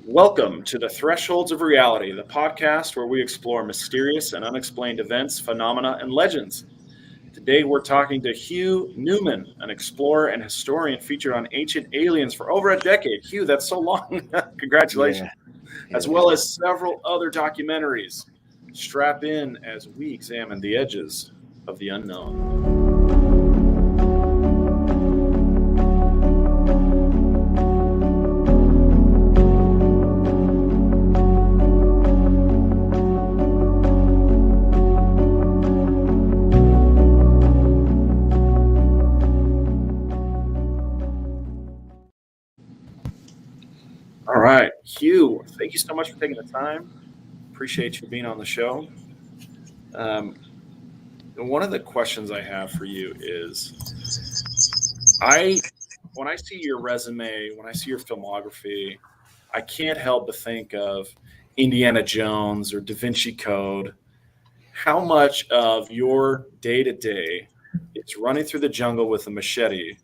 Welcome to the Thresholds of Reality, the podcast where we explore mysterious and unexplained events, phenomena, and legends. Today we're talking to Hugh Newman, an explorer and historian featured on Ancient Aliens for over a decade. Hugh, that's so long. Yeah, Congratulations. yeah, As it is. well as several other documentaries. Strap in as we examine the edges of the unknown. All right, Hugh, thank you so much for taking the time. Appreciate you being on the show. Um, One of the questions I have for you is I when I see your resume, when I see your filmography, I can't help but think of Indiana Jones or Da Vinci Code. How much of your day to day is running through the jungle with a machete,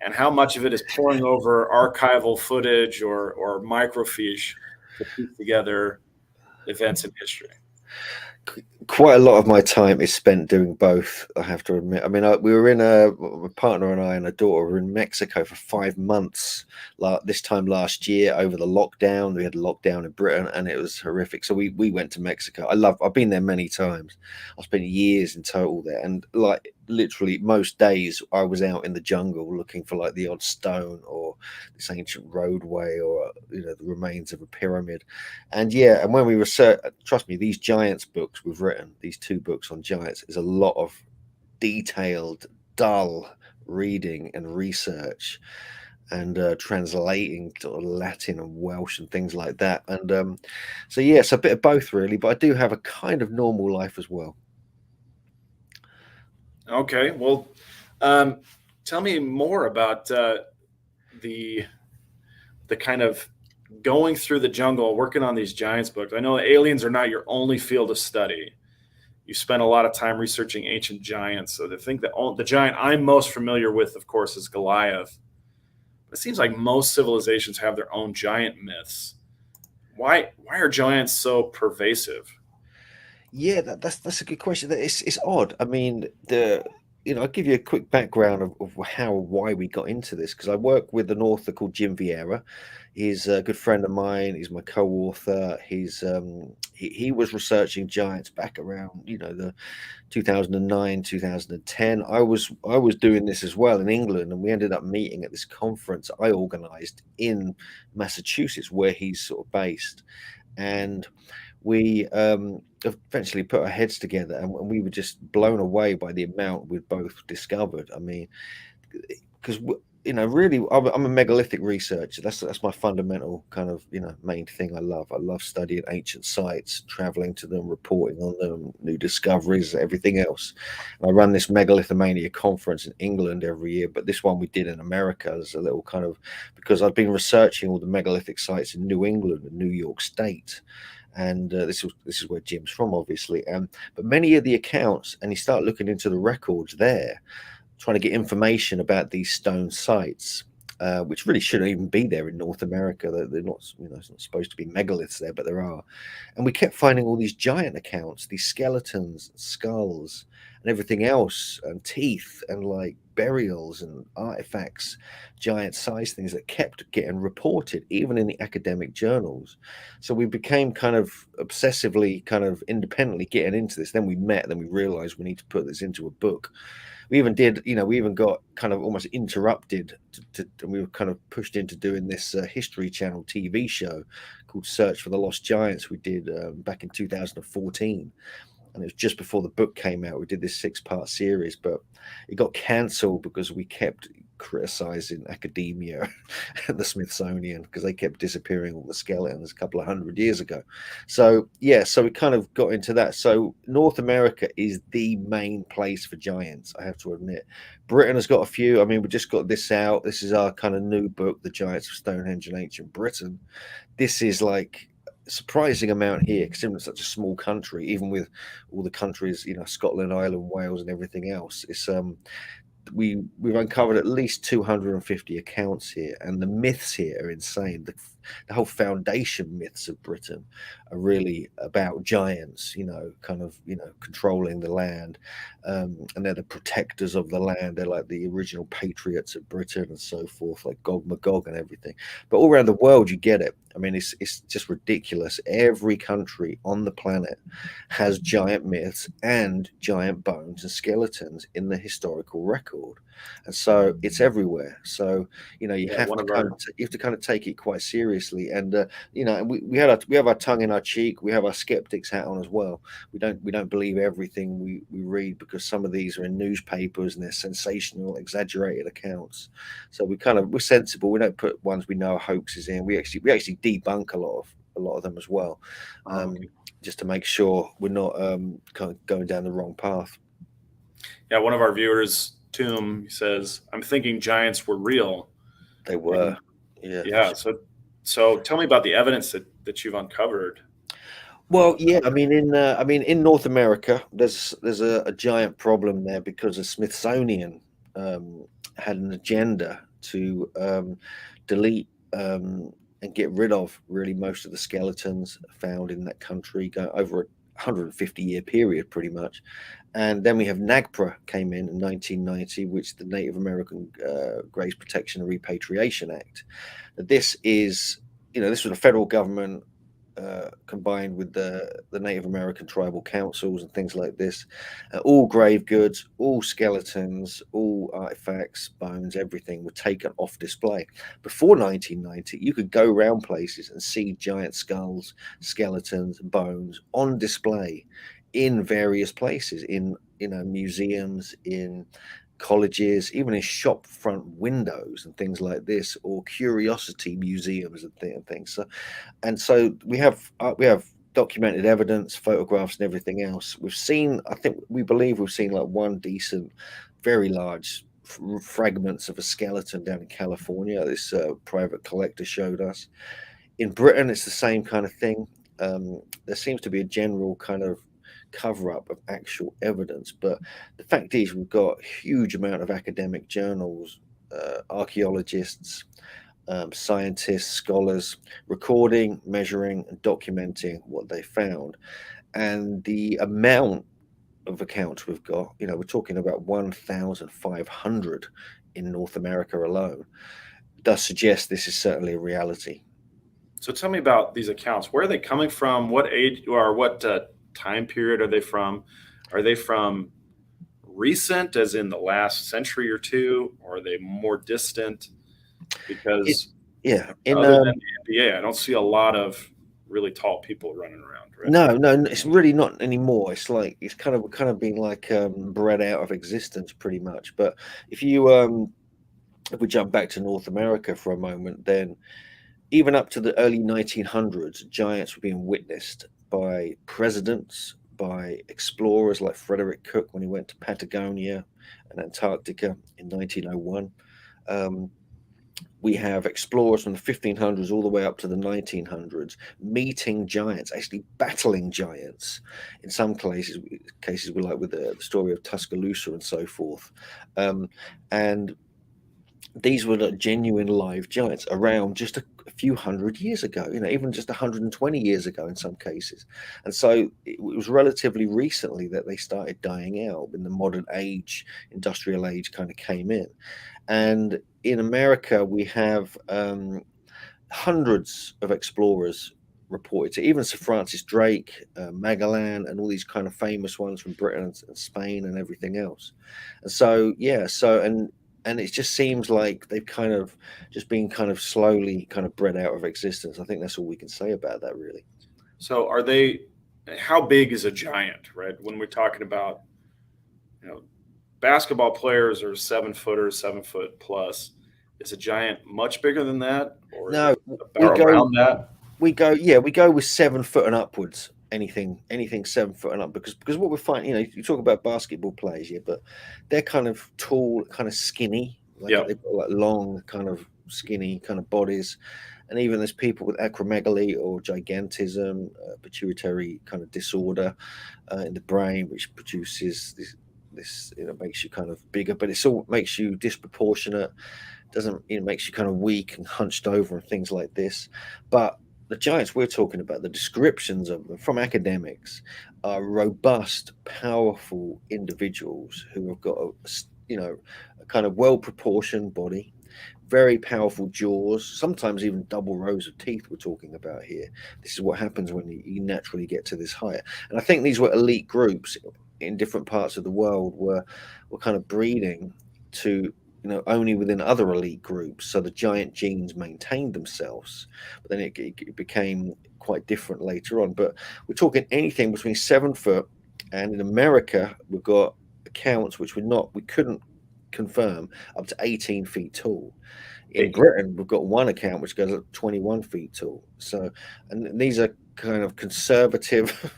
and how much of it is poring over archival footage or microfiche to piece together events in history? Quite a lot of my time is spent doing both, I have to admit. I mean, we were my partner and I and a daughter were in Mexico for 5 months this time last year over the lockdown. We had a lockdown in Britain and it was horrific. So we went to Mexico. I've been there many times. I spent years in total there. And like literally most days I was out in the jungle looking for like the odd stone or this ancient roadway or, the remains of a pyramid. And yeah, and when we research, trust me, these giants books we've written, these two books on giants, is a lot of detailed, dull reading and research and translating to Latin and Welsh and things like that. And so, yes, a bit of both really, but I do have a kind of normal life as well. Okay, well, um, tell me more about the the kind of going through the jungle, working on these giants books. I know aliens are not your only field of study. You spent a lot of time researching ancient giants. So the thing that the giant I'm most familiar with, of course, is Goliath. It seems like most civilizations have their own giant myths. Why are giants so pervasive? Yeah, that's a good question. It's odd. I mean, I'll give you a quick background of why we got into this because I work with an author called Jim Vieira. He's a good friend of mine. He's my co-author. He was researching giants back around the 2009 2010. I was doing this as well in England, and we ended up meeting at this conference I organized in Massachusetts where he's sort of based, and we eventually put our heads together and we were just blown away by the amount we'd both discovered. I mean, because really, I'm a megalithic researcher. That's my fundamental kind of main thing. I love studying ancient sites, traveling to them, reporting on them, new discoveries, everything else. And I run this megalithomania conference in England every year, but this one we did in America as a little kind of because I've been researching all the megalithic sites in New England and New York State. And this is where Jim's from, obviously. But many of the accounts, and you start looking into the records there, trying to get information about these stone sites, which really shouldn't even be there in North America. They're not, it's not supposed to be megaliths there, but there are. And we kept finding all these giant accounts, these skeletons, skulls, and everything else, and teeth, and like burials and artifacts, giant size things that kept getting reported, even in the academic journals. So we became kind of obsessively, kind of independently getting into this. Then we met, then we realized we need to put this into a book. We even got kind of almost interrupted and we were kind of pushed into doing this History Channel TV show called Search for the Lost Giants we did back in 2014. And it was just before the book came out. We did this 6-part series, but it got cancelled because we kept criticizing academia and the Smithsonian because they kept disappearing all the skeletons a couple of 100 years ago. So yeah, so we kind of got into that. So North America is the main place for giants, I have to admit. Britain has got a few. I mean, we just got this out. This is our kind of new book, The Giants of Stonehenge in Ancient Britain. This is like surprising amount here, considering it's such a small country, even with all the countries, Scotland, Ireland, Wales, and everything else. It's we've uncovered at least 250 accounts here, and the myths here are insane. the whole foundation myths of Britain are really about giants, kind of, controlling the land, and they're the protectors of the land. They're like the original patriots of Britain and so forth, like Gog Magog and everything. But all around the world, you get it. I mean, it's just ridiculous. Every country on the planet has giant myths and giant bones and skeletons in the historical record, and so it's everywhere. So you Yeah, have one to of our kind of take it quite seriously, and and we have our tongue in our cheek. We have our skeptics hat on as well. We don't believe everything we read, because some of these are in newspapers and they're sensational, exaggerated accounts. So we're sensible. We don't put ones we know are hoaxes in. We actually debunk a lot of them as well, okay. just to make sure we're not kind of going down the wrong path. Yeah, one of our viewers, Tomb, says, "I'm thinking giants were real." They were, And yeah, for yeah, sure. so tell me about the evidence that you've uncovered. Well, Uh, yeah, in North America, there's a giant problem there, because the Smithsonian had an agenda to delete and get rid of really most of the skeletons found in that country, go over a 150-year period, pretty much. And then we have NAGPRA came in 1990, which the Native American Graves Protection and Repatriation Act. This is, this was a federal government combined with the Native American tribal councils and things like this. All grave goods, all skeletons, all artifacts, bones, everything were taken off display. Before 1990, you could go around places and see giant skulls, skeletons, bones on display in various places, in museums, in colleges, even in shop front windows and things like this, or curiosity museums and things. So we have documented evidence, photographs, and everything else. We believe we've seen like one decent, very large fragments of a skeleton down in California. This private collector showed us. In Britain, it's the same kind of thing. There seems to be a general kind of cover up of actual evidence, but the fact is, we've got a huge amount of academic journals, archaeologists, scientists, scholars recording, measuring, and documenting what they found. And the amount of accounts we've got, we're talking about 1,500 in North America alone, does suggest this is certainly a reality. so tell me about these accounts. Where are they coming from? What age or what time period are they from? Are they from recent, as in the last century or two, or are they more distant? It, Because yeah, in other than the NBA, I don't see a lot of really tall people running around, right? No, no, it's really not anymore. It's like it's kind of been like bred out of existence, pretty much. But if you if we jump back to North America for a moment, then even up to the early 1900s, giants were being witnessed by presidents, by explorers like Frederick Cook when he went to Patagonia and Antarctica in 1901. Um, we have explorers from the 1500s all the way up to the 1900s meeting giants, actually battling giants. In some cases we like with the story of Tuscaloosa and so forth. And these were the genuine live giants around just a few hundred years ago, even just 120 years ago in some cases. And so it was relatively recently that they started dying out when the modern age, industrial age kind of came in. And in America, we have hundreds of explorers reported. So even Sir Francis Drake, Magellan, and all these kind of famous ones from Britain and Spain and everything else. And so, yeah, and it just seems like they've kind of just been kind of slowly kind of bred out of existence. I think that's all we can say about that, really. So are they? How big is a giant, right? When we're talking about, you know, basketball players are 7 footers, 7 foot plus. Is a giant much bigger than that, or is No, it about around that? we go with 7 foot and upwards. Anything 7 foot and up, because what we find, you talk about basketball players, yeah, but they're kind of tall, kind of skinny, like Yeah. they've got like long, kind of skinny kind of bodies, and even there's people with acromegaly or gigantism, pituitary kind of disorder in the brain, which produces this makes you kind of bigger, but it's all makes you disproportionate. doesn't, makes you kind of weak and hunched over and things like this. But the giants we're talking about, the descriptions of them from academics, are robust, powerful individuals who have got a kind of well proportioned body, very powerful jaws, sometimes even double rows of teeth. We're talking about here. This is what happens when you naturally get to this height. And I think these were elite groups in different parts of the world were kind of breeding to, only within other elite groups. So the giant genes maintained themselves, but then it became quite different later on. But we're talking anything between 7 foot, and in America we've got accounts which we couldn't confirm, up to 18 feet tall. In Britain, we've got one account which goes up 21 feet tall. So, and these are kind of conservative,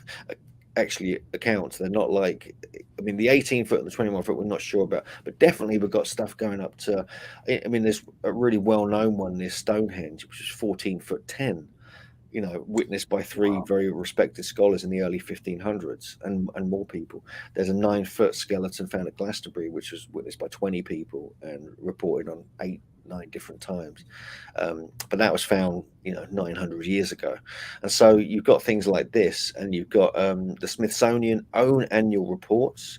actually, accounts. They're not like, I mean, the 18 foot and the 21 foot, we're not sure about, but definitely we've got stuff going up to, I mean, there's a really well known one near Stonehenge, which is 14 foot 10. Witnessed by three Wow. very respected scholars in the early 1500s, and more people. There's a 9 foot skeleton found at Glastonbury, which was witnessed by 20 people and reported on 8, 9 different times. But that was found, 900 years ago. And so you've got things like this, and you've got the Smithsonian own annual reports,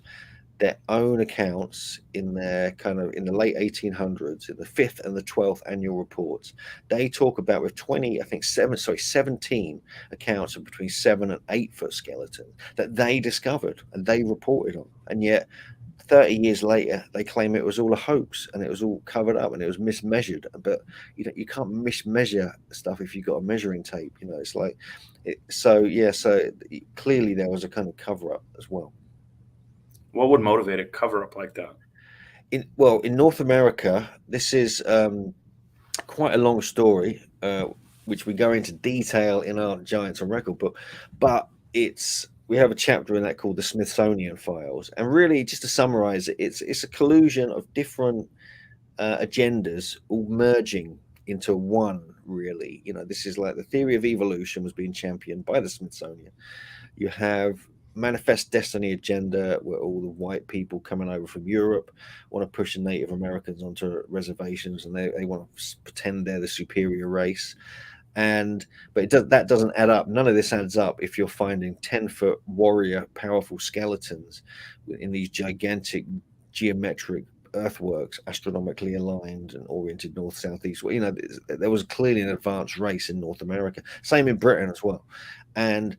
their own accounts in the late 1800s, in the 5th and the 12th annual reports. They talk about, with 17 accounts of between 7 and 8 foot skeletons that they discovered and they reported on. And yet 30 years later, they claim it was all a hoax and it was all covered up and it was mismeasured. But you can't mismeasure stuff if you've got a measuring tape. It's like so clearly there was a kind of cover up as well. What would motivate a cover up like that? In North America, this is quite a long story, which we go into detail in our Giants on Record book. But we have a chapter in that called the Smithsonian Files, and really, just to summarize it, it's a collusion of different agendas all merging into one. Really, this is like the theory of evolution was being championed by the Smithsonian. You have Manifest Destiny agenda, where all the white people coming over from Europe want to push the Native Americans onto reservations, and they want to pretend they're the superior race. But that doesn't add up. None of this adds up if you're finding 10-foot warrior powerful skeletons in these gigantic geometric earthworks, astronomically aligned and oriented north, southeast. There was clearly an advanced race in North America. Same in Britain as well. And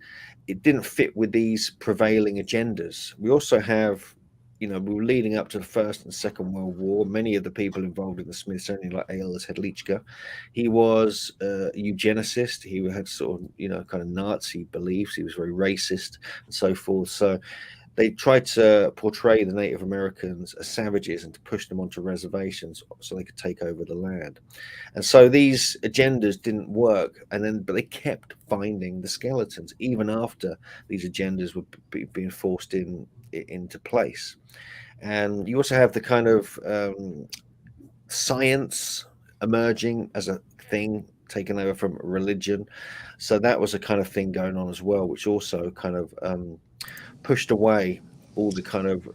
it didn't fit with these prevailing agendas. We also have, we were leading up to the First and Second World War. Many of the people involved in the Smithsonian, like A.L.S. Hedlichka, he was a eugenicist. He had sort of, kind of Nazi beliefs. He was very racist and so forth. So they tried to portray the Native Americans as savages and to push them onto reservations so they could take over the land. And so these agendas didn't work. But they kept finding the skeletons even after these agendas were being forced into place. And you also have the kind of science emerging as a thing taken over from religion. So that was a kind of thing going on as well, which also kind of pushed away all the kind of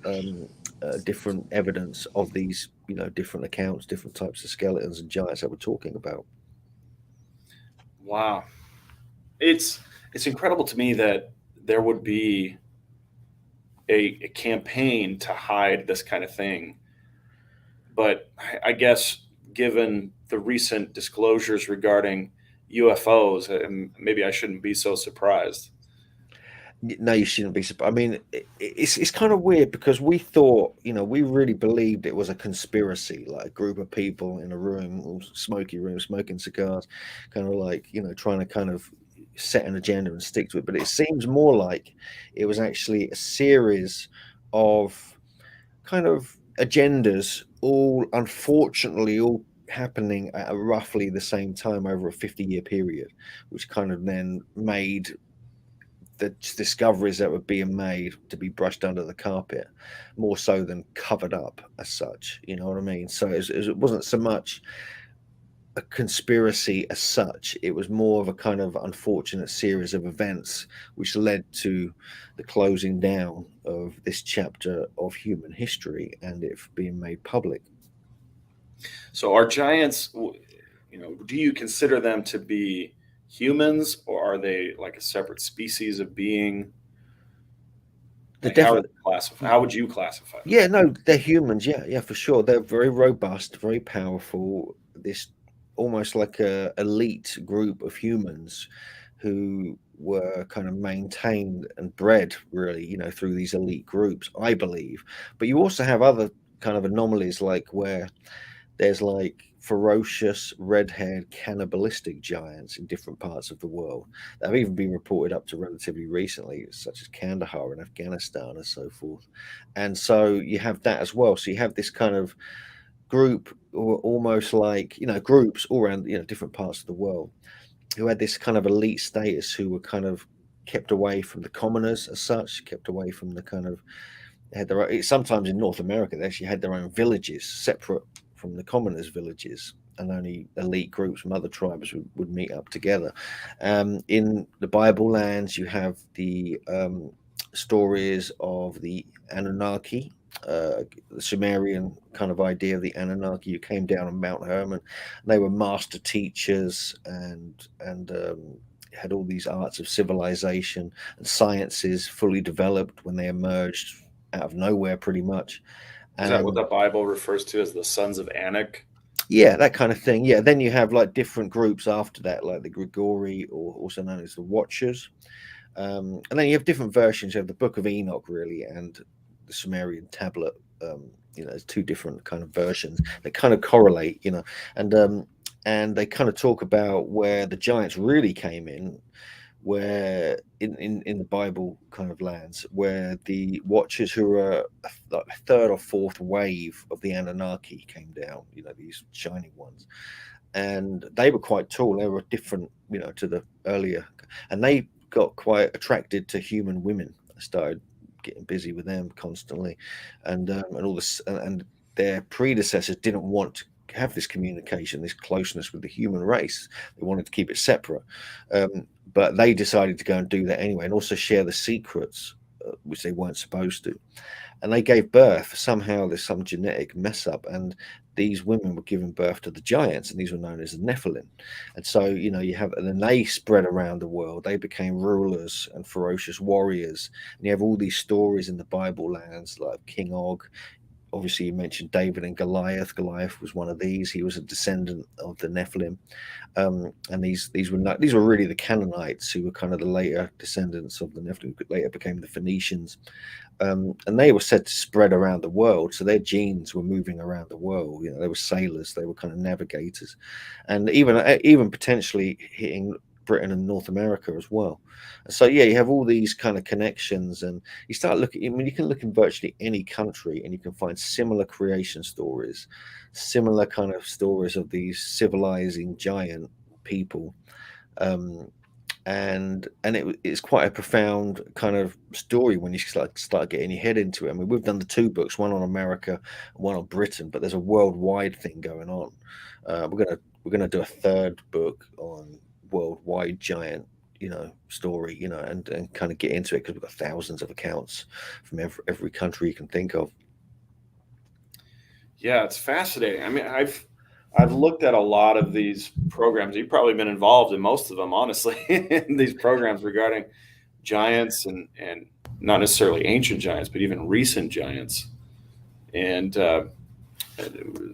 different evidence of these, different accounts, different types of skeletons and giants that we're talking about. Wow. It's incredible to me that there would be a campaign to hide this kind of thing. But I guess given the recent disclosures regarding UFOs, maybe I shouldn't be so surprised. No, you shouldn't be surprised. I mean, it's kind of weird because we thought, we really believed it was a conspiracy, like a group of people in a room, smoky room, smoking cigars, kind of like, trying to kind of set an agenda and stick to it. But it seems more like it was actually a series of kind of agendas, all unfortunately all happening at roughly the same time over a 50-year period, which kind of then made the discoveries that were being made to be brushed under the carpet more so than covered up as such. You know what I mean? So it wasn't so much a conspiracy as such. It was more of a kind of unfortunate series of events which led to the closing down of this chapter of human history and it being made public. So are giants, do you consider them to be humans, or are they like a separate species of being? They're Like, how are definitely, they classified? How would you classify them? yeah, no, they're humans. Yeah, yeah, for sure. They're very robust, very powerful. This almost like a elite group of humans who were kind of maintained and bred really, through these elite groups, I believe. But you also have other kind of anomalies like where there's like ferocious red-haired cannibalistic giants in different parts of the world that have even been reported up to relatively recently, such as Kandahar in Afghanistan and so forth. And so you have that as well. So you have this kind of group, or almost like groups all around different parts of the world, who had this kind of elite status, who were kind of kept away from the commoners as such, kept away from the kind of, they had their own, sometimes in North America they actually had their own villages separate from the commoners' villages, and only elite groups from other tribes would meet up together. In the Bible lands, you have the stories of the Anunnaki, the Sumerian kind of idea of the Anunnaki, who came down on Mount Hermon. They were master teachers and had all these arts of civilization and sciences fully developed when they emerged out of nowhere, pretty much. Is that what And the Bible refers to as the sons of Anak? yeah, that kind of thing. Yeah, then you have like different groups after that, like the Grigori, or also known as the Watchers. And then you have different versions. You have the Book of Enoch, really, and the Sumerian tablet. There's two different kind of versions that kind of correlate, and and they kind of talk about where the giants really came in, where in the Bible kind of lands, where the Watchers, who are like a third or fourth wave of the Anunnaki, came down. These shining ones, and they were quite tall. They were different, to the earlier, and they got quite attracted to human women. I started getting busy with them constantly, and all this, and their predecessors didn't want to have this communication, this closeness with the human race. They wanted to keep it separate, but they decided to go and do that anyway, and also share the secrets, which they weren't supposed to. And they gave birth. Somehow there's some genetic mess up, and these women were giving birth to the giants, and these were known as the Nephilim. And so you have, and then they spread around the world. They became rulers and ferocious warriors, and you have all these stories in the Bible lands, like King Og. Obviously, you mentioned David and Goliath. Goliath was one of these. He was a descendant of the Nephilim, and these were really the Canaanites, who were kind of the later descendants of the Nephilim, who later became the Phoenicians. And they were said to spread around the world, so their genes were moving around the world. They were sailors, they were kind of navigators, and even potentially hitting Britain and North America as well. So yeah, you have all these kind of connections, and you start looking. I mean, you can look in virtually any country, and you can find similar creation stories, similar kind of stories of these civilizing giant people. Um, it's quite a profound kind of story when you start getting your head into it. I mean, we've done the two books, one on America, one on Britain, but there's a worldwide thing going on. We're gonna do a third book on worldwide giant, story, and kind of get into it, because we've got thousands of accounts from every country you can think of. Yeah, it's fascinating. I mean, I've looked at a lot of these programs. You've probably been involved in most of them, honestly, in these programs regarding giants and not necessarily ancient giants, but even recent giants. And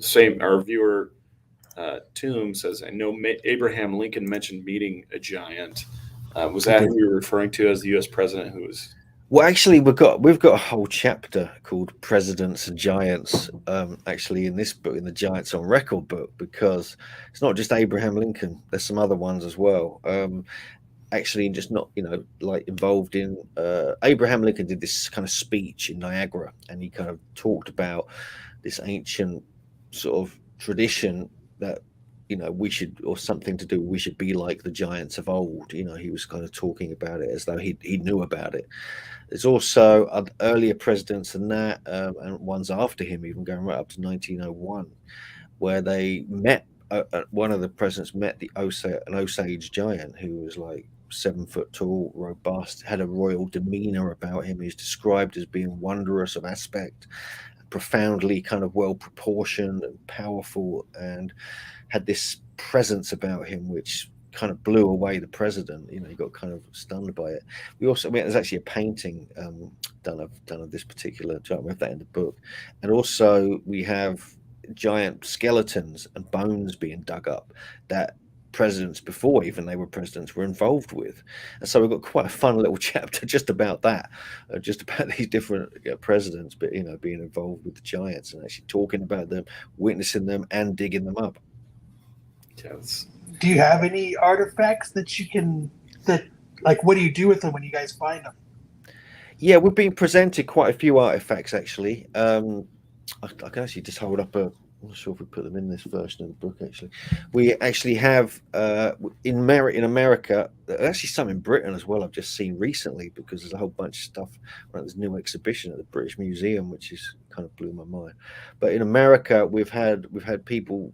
same, our viewer Tomb says, I know Abraham Lincoln mentioned meeting a giant. Was I that did. who you were referring to as the U.S. president who was? Well, actually, we've got a whole chapter called "Presidents and Giants." Actually, in this book, in the Giants on Record book, because it's not just Abraham Lincoln. There's some other ones as well. Actually, just not like involved in. Abraham Lincoln did this kind of speech in Niagara, and he kind of talked about this ancient sort of tradition that we should, or something to do. We should be like the giants of old. He was kind of talking about it as though he knew about it. There's also earlier presidents than that, and ones after him, even going right up to 1901, where they met. One of the presidents met an Osage giant who was like 7 foot tall, robust, had a royal demeanor about him. He's described as being wondrous of aspect, profoundly kind of well proportioned and powerful, and had this presence about him which kind of blew away the president. You know, you got kind of stunned by it. There's actually a painting done of this particular giant. We have that in the book, and also we have giant skeletons and bones being dug up that presidents before even they were presidents were involved with. And so we've got quite a fun little chapter just about that, just about these different presidents, but being involved with the giants and actually talking about them, witnessing them, and digging them up. Yes. Do you have any artifacts that you can like what do you do with them when you guys find them? Yeah, we've been presented quite a few artifacts actually. I can actually just hold up I'm not sure if we put them in this version of the book. Actually, we actually have in America, actually some in Britain as well. I've just seen recently because there's a whole bunch of stuff. Like this new exhibition at the British Museum, which is kind of blew my mind. But in America, we've had people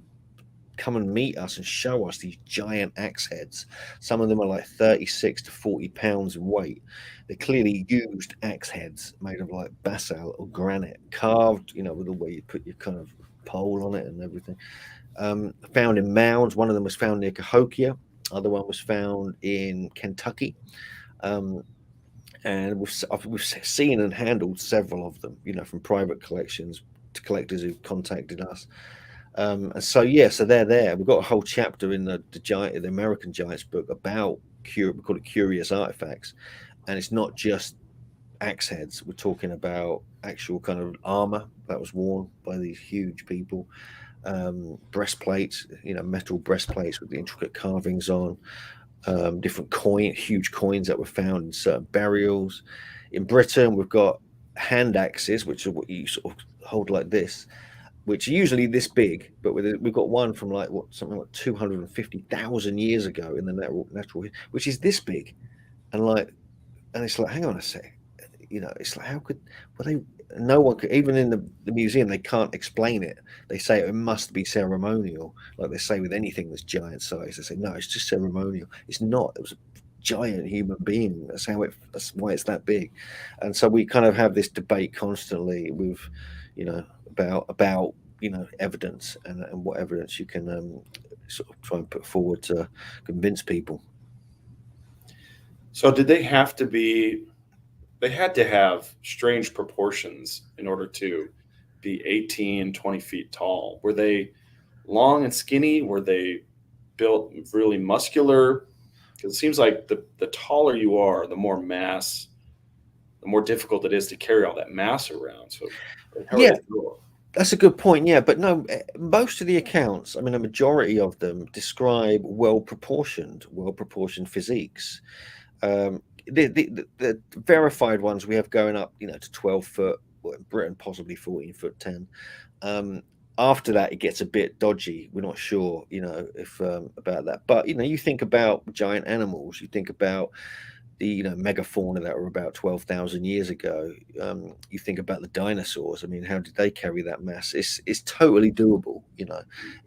come and meet us and show us these giant axe heads. Some of them are like 36 to 40 pounds in weight. They're clearly used axe heads made of like basalt or granite, carved, with the way you put your kind of pole on it and everything. Found in mounds. One of them was found near Cahokia. Other one was found in Kentucky. And we've seen and handled several of them, from private collections to collectors who've contacted us. And so they're there. We've got a whole chapter in the American Giants book about we call it curious artifacts, and it's not just axe heads. We're talking about actual kind of armor that was worn by these huge people, breastplates, metal breastplates with the intricate carvings on, different huge coins that were found in certain burials. In Britain, we've got hand axes, which are what you sort of hold like this, which are usually this big, but we've got one from something like 250,000 years ago in the natural, which is this big, and it's like, hang on a sec, it's like, how could no one could, even in the museum, they can't explain it. They say it must be ceremonial, like they say with anything that's giant size. They say no, it's just ceremonial. It's not. It was a giant human being. That's why it's that big. And so we kind of have this debate constantly with about evidence and what evidence you can sort of try and put forward to convince people. So did they have to be? They had to have strange proportions in order to be 18, 20 feet tall. Were they long and skinny? Were they built really muscular? Because it seems like the taller you are, the more mass, the more difficult it is to carry all that mass around. So how are they built? That's a good point. Yeah, but no, most of the accounts, a majority of them describe well-proportioned physiques. The verified ones we have going up, to 12 foot, well, in Britain possibly 14 foot 10. After that, it gets a bit dodgy. We're not sure, if about that. But you think about giant animals. You think about the megafauna that were about 12,000 years ago. You think about the dinosaurs. How did they carry that mass? It's totally doable.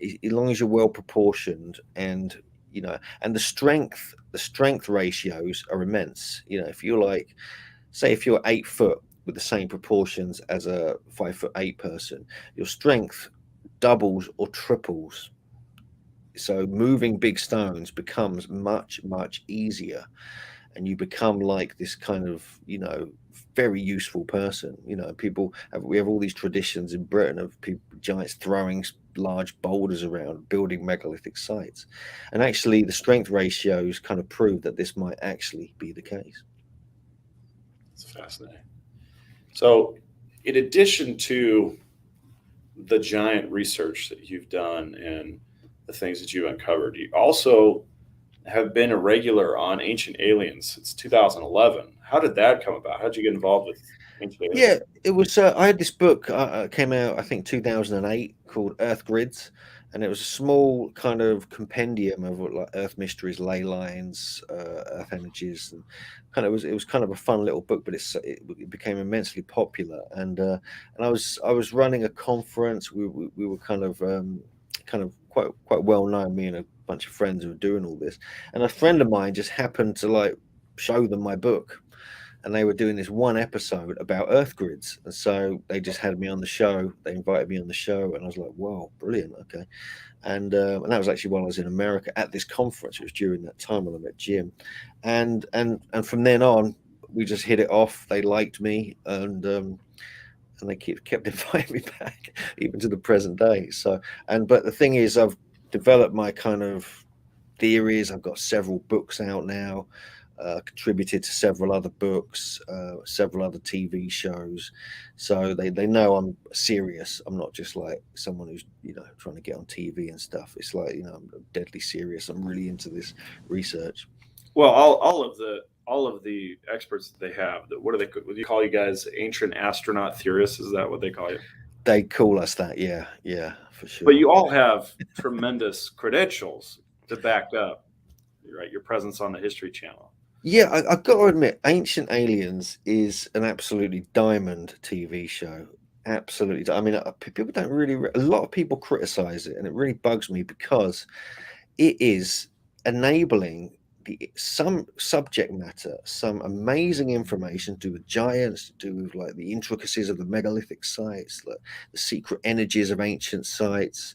As long as you're well proportioned and and the strength ratios are immense. If you're if you're 8 foot with the same proportions as a 5'8" person, your strength doubles or triples. So moving big stones becomes much, much easier, and you become like this kind of very useful person. We have all these traditions in Britain of giants throwing large boulders around, building megalithic sites, and actually the strength ratios kind of prove that this might actually be the case. It's fascinating. So in addition to the giant research that you've done and the things that you uncovered, you also have been a regular on Ancient Aliens since 2011. How did that come about? How did you get involved with Ancient Aliens? Yeah, it was. I had this book came out, I think, 2008, called Earth Grids, and it was a small kind of compendium of like Earth mysteries, ley lines, Earth energies, and it was kind of a fun little book. But it became immensely popular, and I was running a conference. We were kind of quite well known. Me and a bunch of friends who were doing all this, and a friend of mine just happened to show them my book. and they were doing this one episode about Earth grids, and so they just had me on the show. They invited me on the show, and I was like, "Wow, brilliant! Okay." And that was actually while I was in America at this conference. It was during that time when I met Jim, and from then on, we just hit it off. They liked me, and they kept inviting me back, even to the present day. So, but the thing is, I've developed my kind of theories. I've got several books out now. Contributed to several other books, several other TV shows, so they know I'm serious. I'm not just like someone who's trying to get on TV and stuff. It's like I'm deadly serious. I'm really into this research. Well, all of the experts that they have, what do you call you guys? Ancient astronaut theorists? Is that what they call you? They call us that, yeah, for sure. But you all have tremendous credentials to back up, right? Your presence on the History Channel. Yeah, I've got to admit, Ancient Aliens is an absolutely diamond TV show. Absolutely. I mean, people don't really, a lot of people criticize it, and it really bugs me because it is enabling some subject matter, some amazing information to do with giants, to do with like the intricacies of the megalithic sites, the secret energies of ancient sites,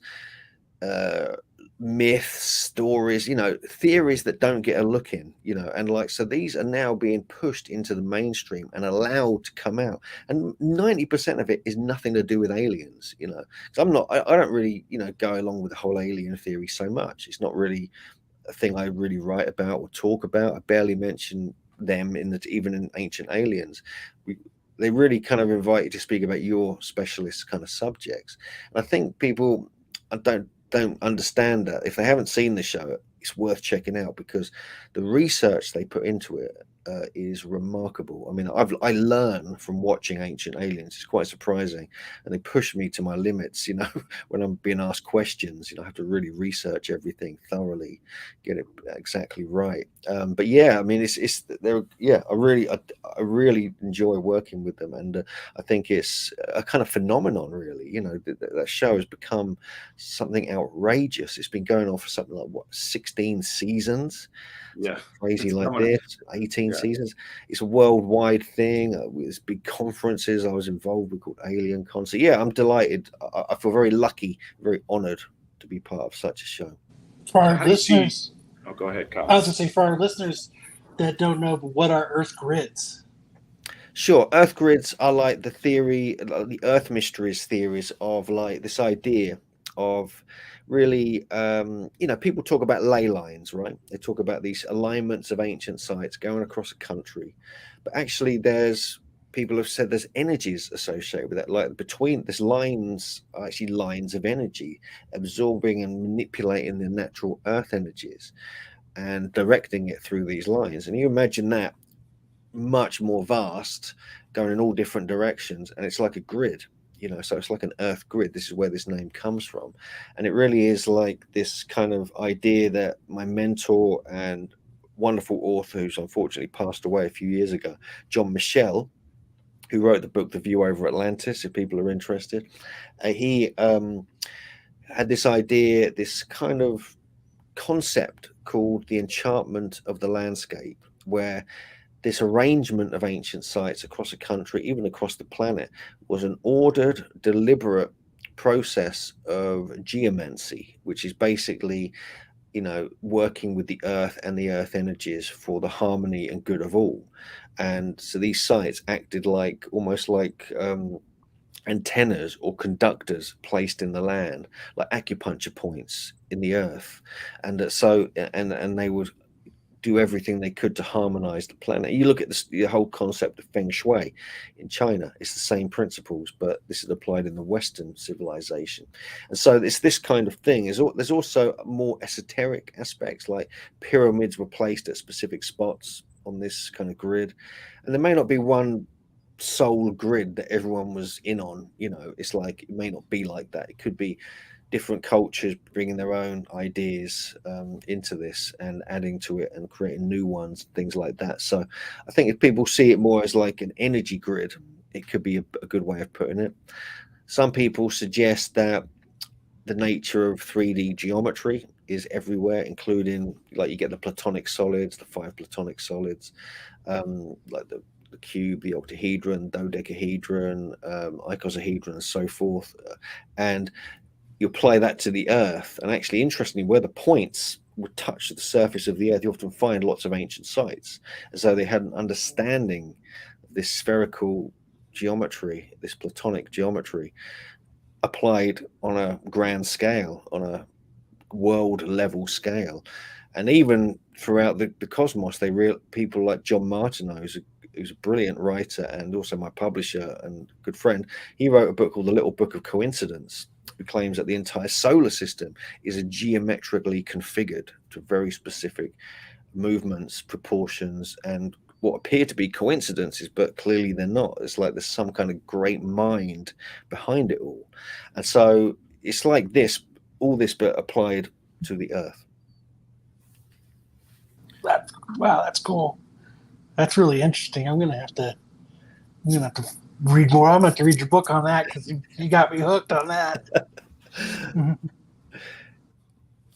myths, stories, theories that don't get a look in, and like, so these are now being pushed into the mainstream and allowed to come out. And 90% of it is nothing to do with aliens, because I don't really, go along with the whole alien theory so much. It's not really a thing I really write about or talk about. I barely mention them even in Ancient Aliens. They really kind of invite you to speak about your specialist kind of subjects. And I think people don't understand that. If they haven't seen the show, it's worth checking out because the research they put into it is remarkable. I mean, I learn from watching Ancient Aliens. It's quite surprising, and they push me to my limits. When I'm being asked questions, I have to really research everything thoroughly, get it exactly right. But yeah, I mean, I really enjoy working with them, and I think it's a kind of phenomenon, really. That show has become something outrageous. It's been going on for something like 16 seasons. Yeah, Crazy like this, 18 seasons. It's a worldwide thing. There's big conferences I was involved with called Alien Con. So yeah, I'm delighted. I feel very lucky, very honored to be part of such a show. For our listeners, go ahead, Kyle. I was going to say, for our listeners that don't know, what are Earth grids? Sure, Earth grids are like the theory, the Earth mysteries theories of like this idea of really, people talk about ley lines, right? They talk about these alignments of ancient sites going across a country, but actually people have said there's energies associated with that, like between these lines are actually lines of energy absorbing and manipulating the natural earth energies and directing it through these lines. And you imagine that much more vast, going in all different directions, and it's like a grid, so it's like an earth grid. This is where this name comes from, and it really is like this kind of idea that my mentor and wonderful author, who's unfortunately passed away a few years ago, John Michel, who wrote the book The View Over Atlantis, if people are interested, he had this idea, this kind of concept called the enchantment of the landscape, where this arrangement of ancient sites across a country, even across the planet, was an ordered, deliberate process of geomancy, which is basically, working with the earth and the earth energies for the harmony and good of all. And so these sites acted like almost like antennas or conductors placed in the land, like acupuncture points in the earth. And they would do everything they could to harmonize the planet. You look at the whole concept of feng shui in China, it's the same principles, but this is applied in the Western civilization. And so it's this kind of thing. There's also more esoteric aspects, like pyramids were placed at specific spots on this kind of grid. And there may not be one sole grid that everyone was in on. It's like, it may not be like that. It could be different cultures bringing their own ideas into this and adding to it and creating new ones, things like that. So I think if people see it more as like an energy grid, it could be a good way of putting it. Some people suggest that the nature of 3D geometry is everywhere, including like you get the platonic solids, the 5 platonic solids, like the the cube, the octahedron, dodecahedron, icosahedron, and so forth, and you apply that to the Earth. And actually, interestingly, where the points would touch the surface of the Earth, you often find lots of ancient sites, as though they had an understanding of this spherical geometry, this Platonic geometry, applied on a grand scale, on a world level scale. And even throughout the cosmos, people like John Martineau, who's a brilliant writer and also my publisher and good friend. He wrote a book called The Little Book of Coincidence, who claims that the entire solar system is geometrically configured to very specific movements, proportions, and what appear to be coincidences, but clearly they're not. It's like there's some kind of great mind behind it all. And so it's like this, all this, but applied to the Earth. Wow, that's cool. That's really interesting. I'm gonna have to read more. I'm gonna have to read your book on that because you got me hooked on that.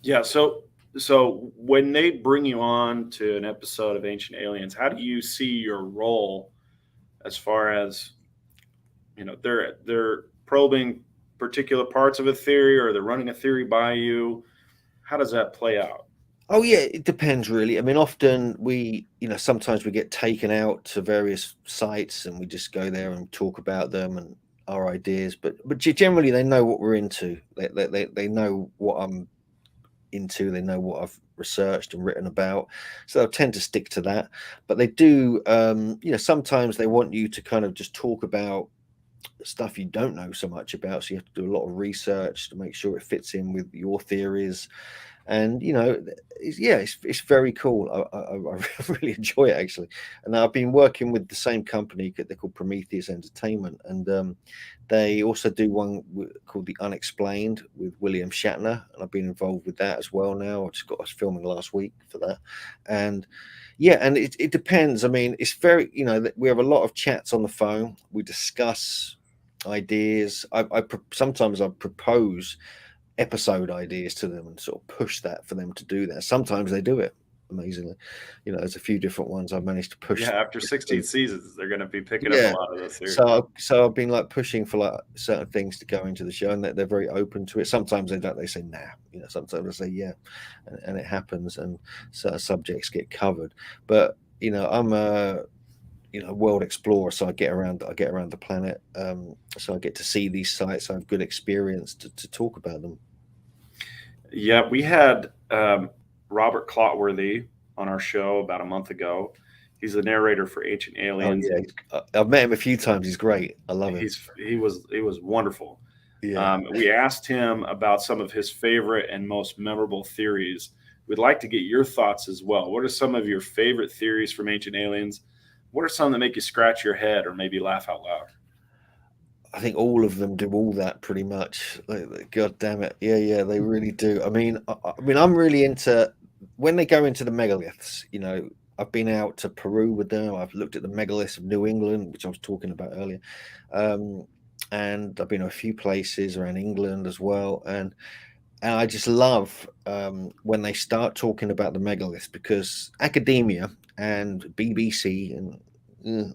Yeah. So when they bring you on to an episode of Ancient Aliens, how do you see your role as far as, they're probing particular parts of a theory, or they're running a theory by you? How does that play out? Oh yeah, it depends really. I mean, often sometimes we get taken out to various sites and we just go there and talk about them and our ideas. But generally, they know what we're into. They know what I'm into. They know what I've researched and written about, so they'll tend to stick to that. But they do, sometimes they want you to kind of just talk about stuff you don't know so much about. So you have to do a lot of research to make sure it fits in with your theories. And it's very cool. I really enjoy it actually. And I've been working with the same company. They're called Prometheus Entertainment, and they also do one called The Unexplained with William Shatner, and I've been involved with that as well now. I was filming last week for that. And and it depends. I mean, it's very, we have a lot of chats on the phone. We discuss ideas. Sometimes I propose episode ideas to them and sort of push that for them to do that. Sometimes they do it amazingly. There's a few different ones I've managed to push. Yeah, after 16 seasons, they're going to be picking up a lot of those theories. So I've been like pushing for like certain things to go into the show, and they're very open to it. Sometimes they don't. They say nah. Sometimes they say yeah, and it happens, and certain subjects get covered. But I'm a world explorer, so I get around the planet, so I get to see these sites. I have good experience to talk about them. Yeah, we had Robert Clotworthy on our show about a month ago. He's the narrator for Ancient Aliens. Oh, yeah. I've met him a few times. He's great. I love him. He was wonderful. Yeah. We asked him about some of his favorite and most memorable theories. We'd like to get your thoughts as well. What are some of your favorite theories from Ancient Aliens? What are some that make you scratch your head or maybe laugh out loud? I think all of them do all that pretty much. God damn it. Yeah, they really do. I mean, I'm really into when they go into the megaliths. I've been out to Peru with them. I've looked at the megaliths of New England, which I was talking about earlier. And I've been to a few places around England as well. And I just love when they start talking about the megaliths, because academia and BBC and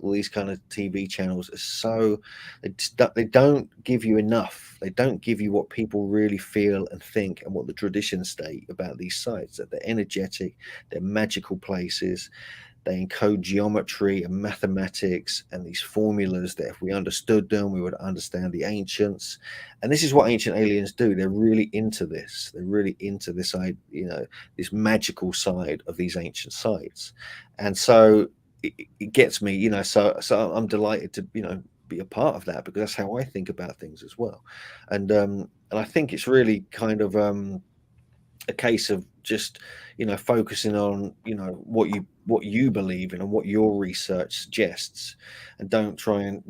all these kind of TV channels are so they don't give you enough. They don't give you what people really feel and think, and what the traditions state about these sites, that they're energetic, they're magical places. They encode geometry and mathematics and these formulas that if we understood them, we would understand the ancients. And this is what Ancient Aliens do. They're really into this. They're really into this, this magical side of these ancient sites. And so it gets me, so I'm delighted to, be a part of that, because that's how I think about things as well. And I think it's really kind of a case of just focusing on what you believe in and what your research suggests, and don't try and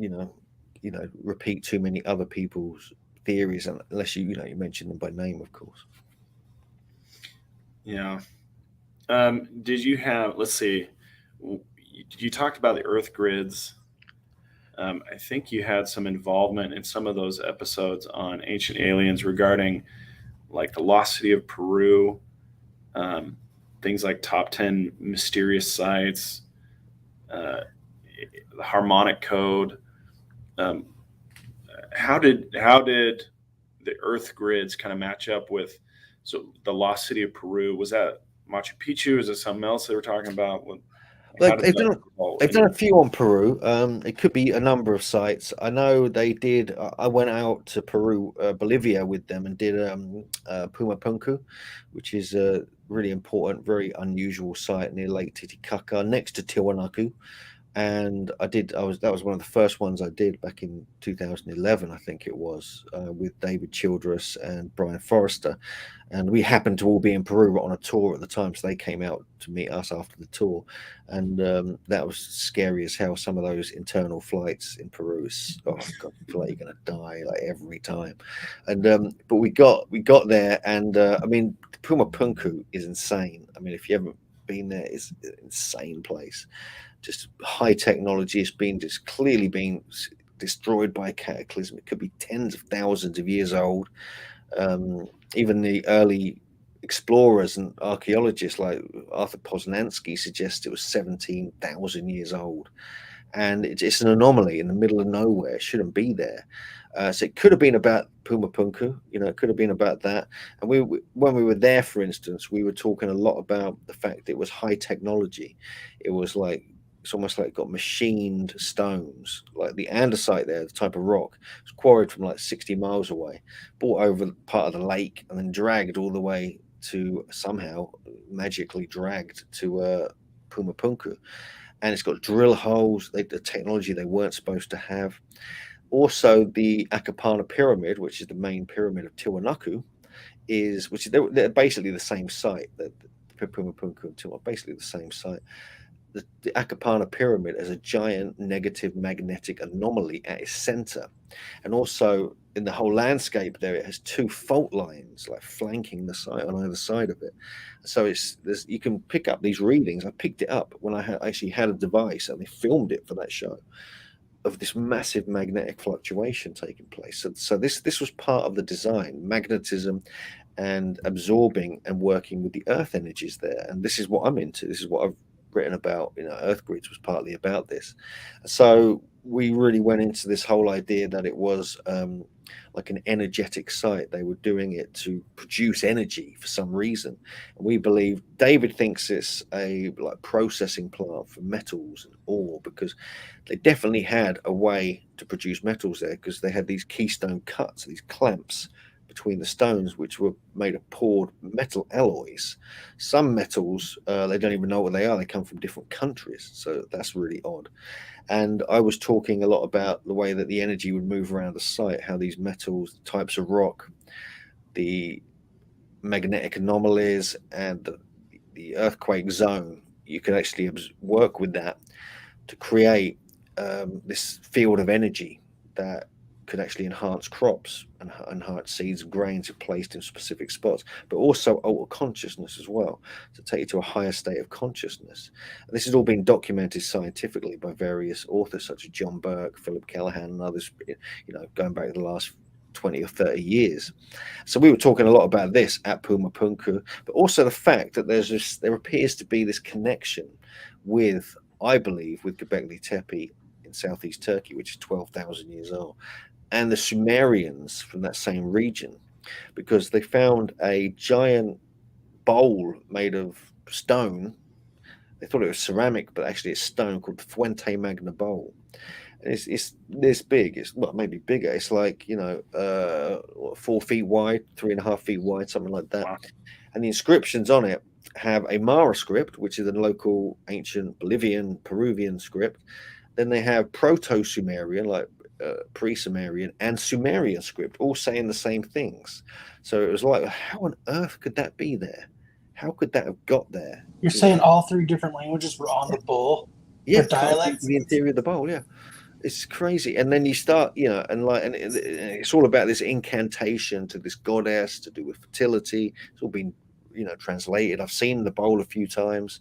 repeat too many other people's theories, unless you mention them by name, of course. Yeah. Did you have, let's see, you talked about the Earth grids. I think you had some involvement in some of those episodes on Ancient Aliens regarding like the lost city of Peru, things like top 10 mysterious sites. the harmonic code. Um, how did the Earth grids kind of match up with the lost city of Peru? Was that Machu Picchu? Is it something else they were talking about? How did They've that done evolve? they've done a few on Peru. It could be a number of sites. I know they did. I went out to Peru, Bolivia with them and did Puma Punku, which is a really important, very unusual site near Lake Titicaca, next to Tiwanaku. And that was one of the first ones I did back in 2011, I think it was, with David Childress and Brian Forrester, and we happened to all be in Peru on a tour at the time, so they came out to meet us after the tour, and that was scary as hell. Some of those internal flights in Peru is, oh god, you feel like you're gonna die like every time, and but we got there, and I mean, Puma Punku is insane. I mean, if you haven't been there, it's an insane place. Just high technology. It's been just clearly been destroyed by a cataclysm. It could be tens of thousands of years old. Even the early explorers and archaeologists like Arthur Poznansky suggest it was 17,000 years old. And it's an anomaly in the middle of nowhere. It shouldn't be there. So it could have been about Puma Punku, it could have been about that. And when we were there, for instance, we were talking a lot about the fact that it was high technology. It was like, it's almost like it got machined stones, like the andesite there, the type of rock, was quarried from like 60 miles away, brought over part of the lake, and then dragged all the way to, somehow magically dragged to Puma Punku. And it's got drill holes, the technology they weren't supposed to have. Also, the Akapana pyramid, which is the main pyramid of Tiwanaku, they're basically the same site. The Puma Punku and Tiwanaku are basically the same site. The Akapana pyramid is a giant negative magnetic anomaly at its center, and also in the whole landscape there, it has two fault lines like flanking the site on either side of it. So you can pick up these readings. I picked it up when I actually had a device, and they filmed it for that show, of this massive magnetic fluctuation taking place. So this was part of the design, magnetism and absorbing and working with the earth energies there. And this is what I'm into. This is what I've written about. Earth grids was partly about this. So we really went into this whole idea that it was like an energetic site. They were doing it to produce energy for some reason. And we believe, David thinks it's a like processing plant for metals and ore, because they definitely had a way to produce metals there, because they had these keystone cuts, these clamps between the stones, which were made of poured metal alloys. Some metals, they don't even know what they are. They come from different countries. So that's really odd. And I was talking a lot about the way that the energy would move around the site, how these metals, types of rock, the magnetic anomalies, and the earthquake zone, you could actually work with that to create this field of energy that could actually enhance crops and enhance seeds and grains if placed in specific spots, but also alter consciousness as well, to take you to a higher state of consciousness. And this has all been documented scientifically by various authors such as John Burke, Philip Callahan, and others, going back to the last 20 or 30 years. So we were talking a lot about this at Puma Punku, but also the fact that there appears to be this connection with, I believe, with Göbekli Tepe in southeast Turkey, which is 12,000 years old, and the Sumerians from that same region, because they found a giant bowl made of stone. They thought it was ceramic, but actually it's stone, called the Fuente Magna bowl. And it's this big. It's maybe bigger. It's like 4 feet wide, 3.5 feet wide, something like that. Wow. And the inscriptions on it have a Mara script, which is the local ancient Bolivian, Peruvian script. Then they have Proto-Sumerian, like pre-Sumerian, and Sumerian script, all saying the same things. So it was like, how on earth could that be there? How could that have got there? You're saying all three different languages were on the bowl? Yeah, dialects. The interior of the bowl, yeah. It's crazy. And then you start, and it's all about this incantation to this goddess to do with fertility. It's all been, translated. I've seen the bowl a few times.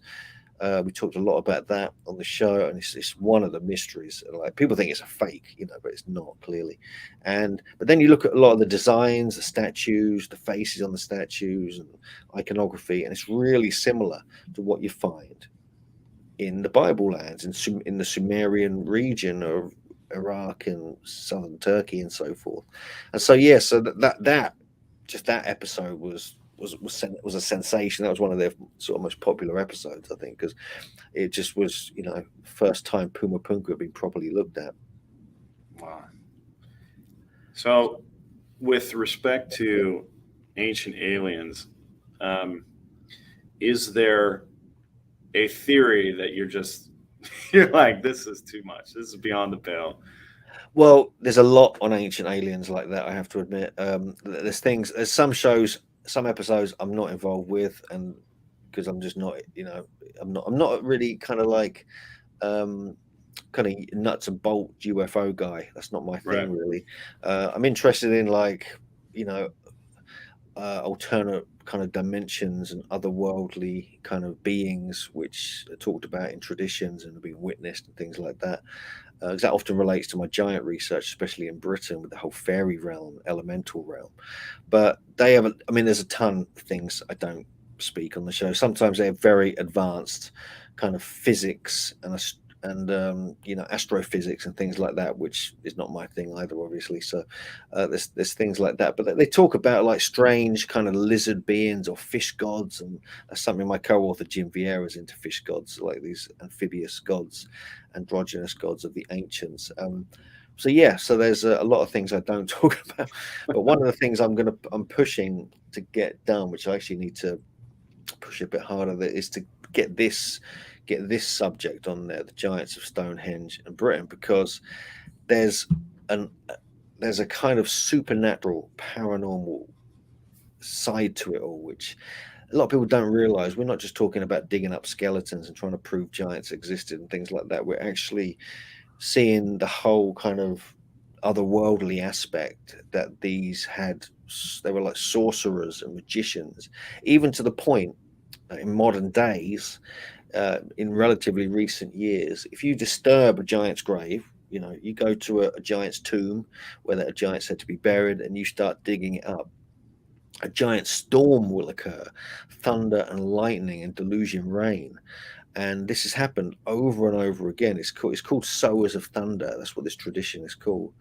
We talked a lot about that on the show, and it's one of the mysteries. Like, people think it's a fake, but it's not, clearly. But then you look at a lot of the designs, the statues, the faces on the statues, and iconography, and it's really similar to what you find in the Bible lands, in the Sumerian region of Iraq and southern Turkey and so forth. And so yeah, so that just that episode was a sensation. That was one of their sort of most popular episodes, I think, because it just was, first time Puma Punku had been properly looked at. Wow. So, with respect to ancient aliens, is there a theory that you're like, this is too much, this is beyond the pale? Well, there's a lot on ancient aliens like that, I have to admit. There's some shows, some episodes I'm not involved with, and because I'm just not, I'm not really kind of like kind of nuts and bolt UFO guy. That's not my thing, really. I'm interested in alternate kind of dimensions and otherworldly kind of beings, which are talked about in traditions and have been witnessed and things like that. Because that often relates to my giant research, especially in Britain with the whole fairy realm, elemental realm. But they have, there's a ton of things I don't speak on the show. Sometimes they have very advanced kind of physics and astrophysics and things like that, which is not my thing either, obviously. So there's things like that, but they talk about like strange kind of lizard beings or fish gods, and that's something my co-author Jim Vieira is into, fish gods, like these amphibious gods, androgynous gods of the ancients. So there's a lot of things I don't talk about, but one of the things I'm pushing to get done, which I actually need to push a bit harder, is to get this subject on there, the giants of Stonehenge and Britain, because there's a kind of supernatural, paranormal side to it all, which a lot of people don't realize. We're not just talking about digging up skeletons and trying to prove giants existed and things like that. We're actually seeing the whole kind of otherworldly aspect that these had. They were like sorcerers and magicians, even to the point in modern days, in relatively recent years, if you disturb a giant's grave, you go to a giant's tomb where that giant said to be buried, and you start digging it up, a giant storm will occur, thunder and lightning and delusion rain. And this has happened over and over again. It's called sowers of thunder. That's what this tradition is called.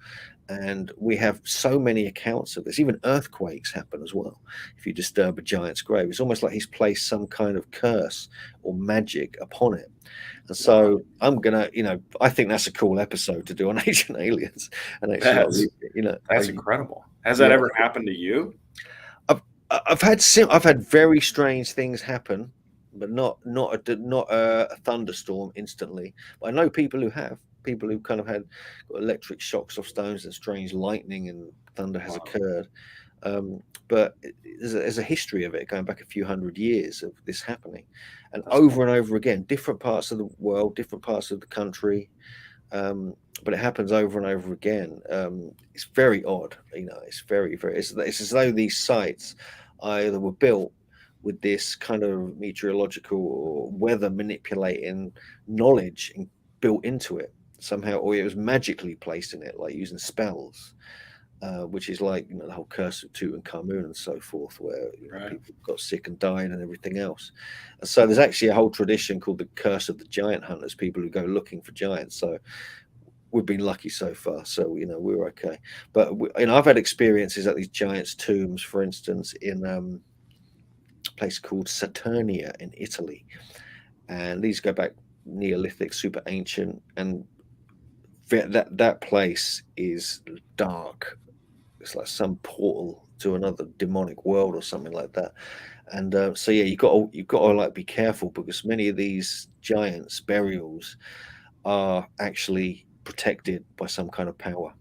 And we have so many accounts of this. Even earthquakes happen as well if you disturb a giant's grave. It's almost like he's placed some kind of curse or magic upon it. And so I'm gonna, I think that's a cool episode to do on ancient aliens. And actually, that's incredible. Has that ever happened to you? I've had very strange things happen, but not a thunderstorm instantly. But I know people who have. People who kind of had electric shocks off stones and strange lightning and thunder has occurred. But there's a history of it going back a few hundred years of this happening, and over and over again, different parts of the world, different parts of the country. But it happens over and over again. It's very odd, it's very, very, it's as though these sites either were built with this kind of meteorological or weather manipulating knowledge and built into it somehow, or it was magically placed in it, like using spells, which is like the whole curse of Tutankhamun and so forth, where people got sick and died and everything else. And so there's actually a whole tradition called the curse of the giant hunters, people who go looking for giants. So we've been lucky so far, so we're okay. But I've had experiences at these giants' tombs, for instance, in a place called Saturnia in Italy, and these go back Neolithic, super ancient, and that place is dark. It's like some portal to another demonic world or something like that. And so yeah, you've got to like be careful, because many of these giants burials are actually protected by some kind of power.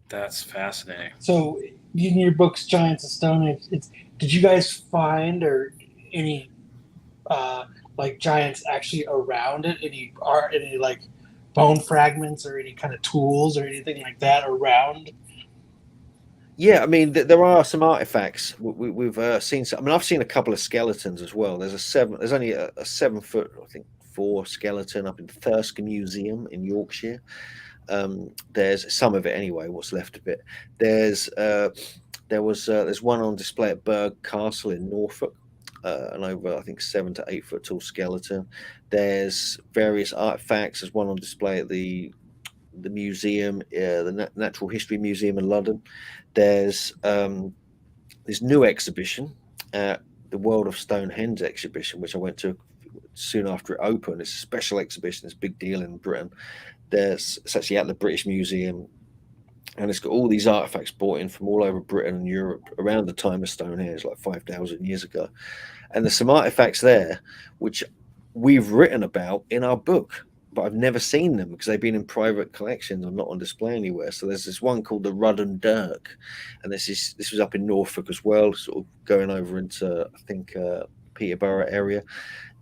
That's fascinating. So in your books, Giants of Stone, did you guys find or any like giants actually around it? Any like bone fragments or any kind of tools or anything like that around? Yeah, there are some artifacts. We've seen some. I've seen a couple of skeletons as well. There's only a 7 foot, I think, 4 skeleton up in the Thirsk Museum in Yorkshire. There's some of it anyway. What's left of it? There's one on display at Burgh Castle in Norfolk. an over, I think, 7 to 8 foot tall skeleton. There's various artifacts. There's one on display at the museum, the Natural History Museum in London. There's this new exhibition, the World of Stonehenge exhibition, which I went to soon after it opened. It's a special exhibition. It's a big deal in Britain. It's actually at the British Museum, and it's got all these artifacts brought in from all over Britain and Europe around the time of Stonehenge, like 5,000 years ago. And there's some artifacts there which we've written about in our book, but I've never seen them because they've been in private collections and not on display anywhere. So there's this one called the Rudden Dirk, and this was up in Norfolk as well, sort of going over into, I think, Peterborough area.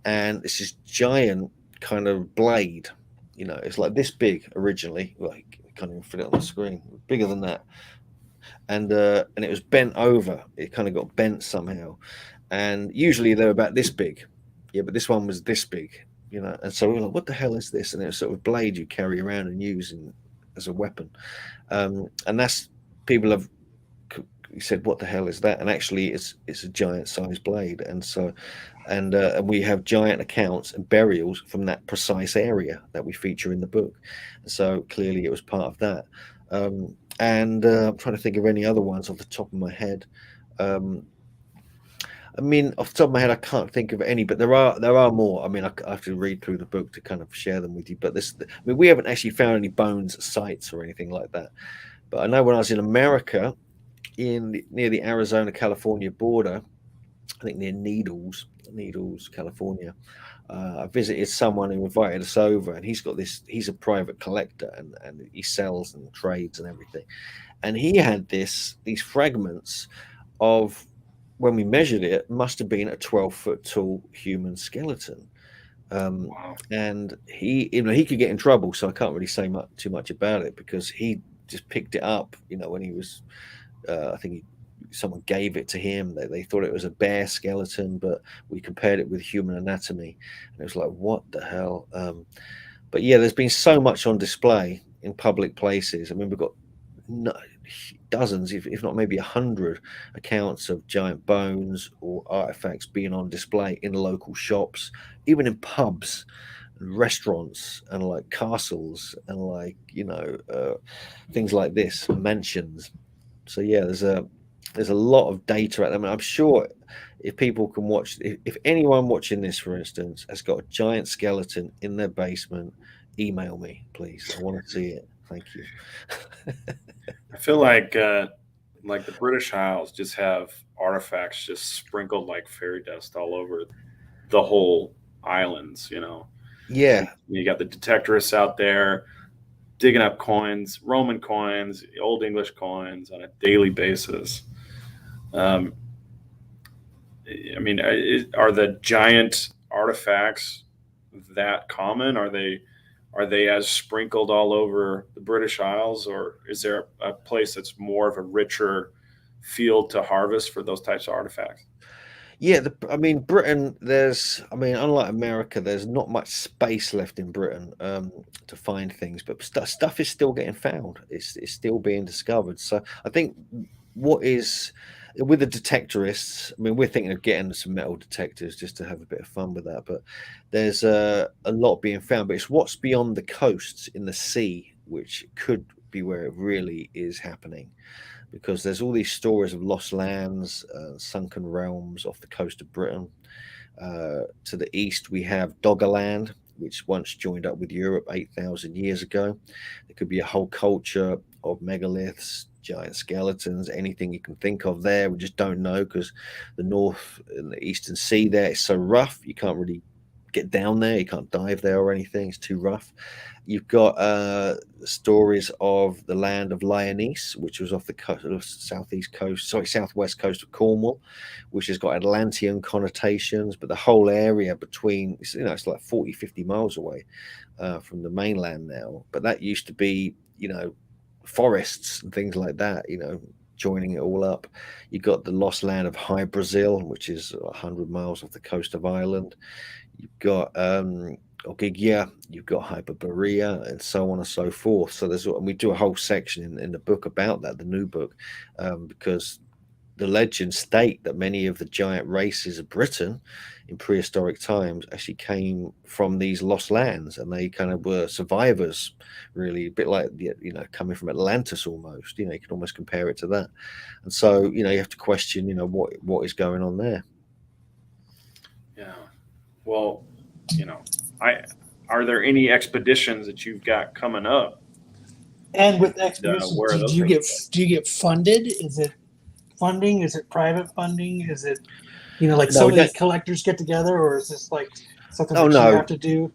And it's this giant kind of blade. It's like this big originally. Like, I can't even fit it on the screen. Bigger than that. And it was bent over. It kind of got bent somehow. And usually they're about this big. Yeah, but this one was this big. And so we were like, what the hell is this? And it was sort of a blade you carry around and use as a weapon. And that's, people have said, what the hell is that? And actually it's a giant sized blade. And so, and we have giant accounts and burials from that precise area that we feature in the book. So clearly it was part of that. And I'm trying to think of any other ones off the top of my head. I mean, off the top of my head, I can't think of any, but there are more. I mean, I have to read through the book to kind of share them with you. But we haven't actually found any bones sites or anything like that. But I know when I was in America, near the Arizona-California border, I think near Needles, California, I visited someone who invited us over, and he's a private collector, and he sells and trades and everything. And he had these fragments of, when we measured it, must have been a 12-foot tall human skeleton. Wow. And he could get in trouble, so I can't really say too much about it, because he just picked it up, when he was, I think someone gave it to him. They thought it was a bear skeleton, but we compared it with human anatomy, and it was like, what the hell? But yeah, there's been so much on display in public places. I mean, we've got dozens, if not maybe 100 accounts of giant bones or artifacts being on display in local shops, even in pubs and restaurants and like castles and like things like this, mansions. So yeah, there's a lot of data at them, and I'm sure if people can watch, if anyone watching this, for instance, has got a giant skeleton in their basement, email me, please. I want to see it. Thank you. I feel like the British Isles just have artifacts just sprinkled like fairy dust all over the whole islands. Yeah. You got the detectorists out there digging up coins, Roman coins, Old English coins on a daily basis. I mean, are the giant artifacts that common? Are they as sprinkled all over the British Isles, or is there a place that's more of a richer field to harvest for those types of artifacts? Yeah, Britain, unlike America, there's not much space left in Britain to find things, but stuff is still getting found. It's still being discovered. So I think what is with the detectorists, I mean, we're thinking of getting some metal detectors just to have a bit of fun with that, but there's a lot being found. But it's what's beyond the coasts in the sea, which could be where it really is happening, because there's all these stories of lost lands, sunken realms off the coast of Britain. To the east, we have Doggerland, which once joined up with Europe 8,000 years ago. There could be a whole culture of megaliths, giant skeletons, anything you can think of there. We just don't know, because the North and the Eastern Sea there is so rough, you can't really get down there. You can't dive there or anything. It's too rough. You've got stories of the land of Lyonesse, which was off the southwest coast of Cornwall, which has got Atlantean connotations, but the whole area between, it's like 40, 50 miles away from the mainland now. But that used to be, forests and things like that, joining it all up. You've got the lost land of High Brazil, which is 100 miles off the coast of Ireland. You've got Ogygia, you've got Hyperborea, and so on and so forth. So and we do a whole section in the book about that, the new book, because the legends state that many of the giant races of Britain in prehistoric times actually came from these lost lands, and they kind of were survivors, really, a bit like coming from Atlantis almost. You can almost compare it to that. And so you have to question what is going on there. Yeah. Well, I are there any expeditions that you've got coming up? And with expeditions, where are those do things you get funded? Is it funding? Is it private funding? Is it like No, some we of don't. these collectors get together, or is this like something Oh that you no, have to do?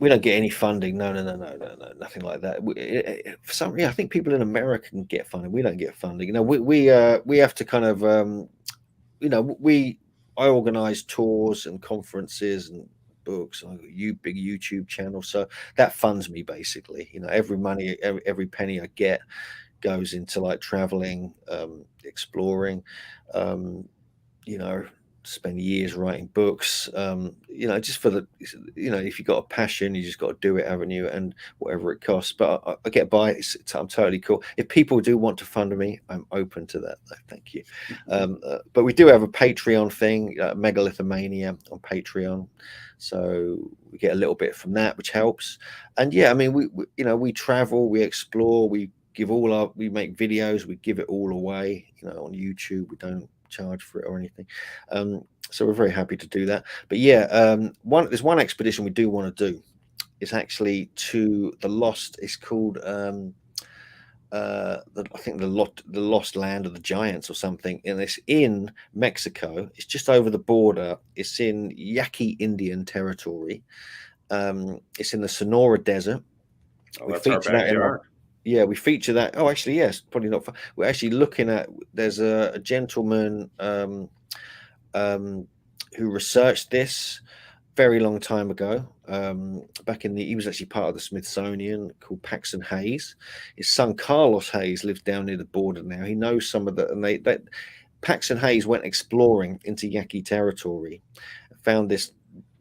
we don't get any funding. No, nothing like that. For some reason, I think people in America can get funding. We don't get funding. We have to kind of I organize tours and conferences and books. I got big YouTube channel, so that funds me basically. Every penny I get goes into like traveling, exploring, you know, spend years writing books, just for the, if you've got a passion, you just got to do it, haven't you? And whatever it costs. But I get by. I'm totally cool. If people do want to fund me, I'm open to that. Thank you. But we do have a Patreon thing, Megalithomania on Patreon. So we get a little bit from that, which helps. And yeah, I mean, we travel, we explore, we make videos, we give it all away, on YouTube. We don't charge for it or anything. So we're very happy to do that. But yeah, there's one expedition we do want to do. It's actually to the lost. It's called I think the lost land of the giants or something, and it's in Mexico. It's just over the border. It's in Yaqui Indian territory. It's in the Sonora Desert. Oh, that's our backyard. We feature that. Oh, actually, yes, probably not. We're actually looking at. There's a gentleman who researched this very long time ago. He was actually part of the Smithsonian, called Paxton Hayes. His son Carlos Hayes lives down near the border now. He knows some of the, and Paxton Hayes went exploring into Yaqui territory, found this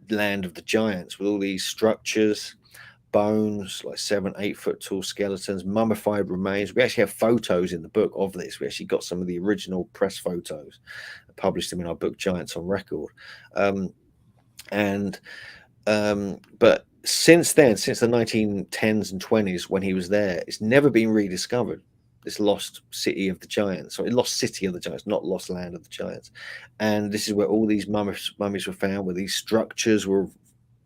land of the giants with all these structures, bones, like 7-8 foot tall skeletons, mummified remains. We actually have photos in the book of this. We actually got some of the original press photos, published them in our book Giants on Record. But since then, since the 1910s and 20s, when he was there, it's never been rediscovered. This lost city of the giants, or lost city of the giants, not lost land of the giants. And this is where all these mummies were found, where these structures were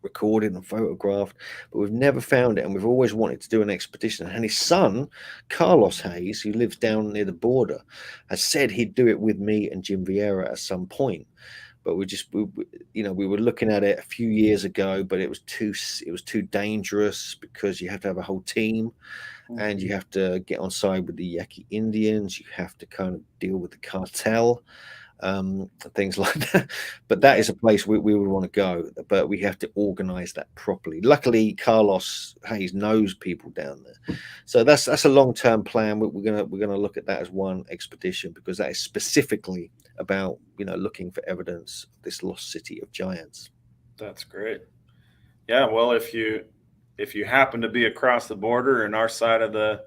recorded and photographed, but we've never found it. And we've always wanted to do an expedition. And his son, Carlos Hayes, who lives down near the border, has said he'd do it with me and Jim Vieira at some point. But we were looking at it a few years ago, but it was too dangerous, because you have to have a whole team, and you have to get on side with the Yaqui Indians. You have to kind of deal with the cartel, things like that. But that is a place we would want to go, but we have to organize that properly. Luckily, Carlos Hayes knows people down there, so that's a long-term plan. We're gonna look at that as one expedition, because that is specifically about looking for evidence of this lost city of giants. That's great. Yeah, well, if you happen to be across the border on our side of that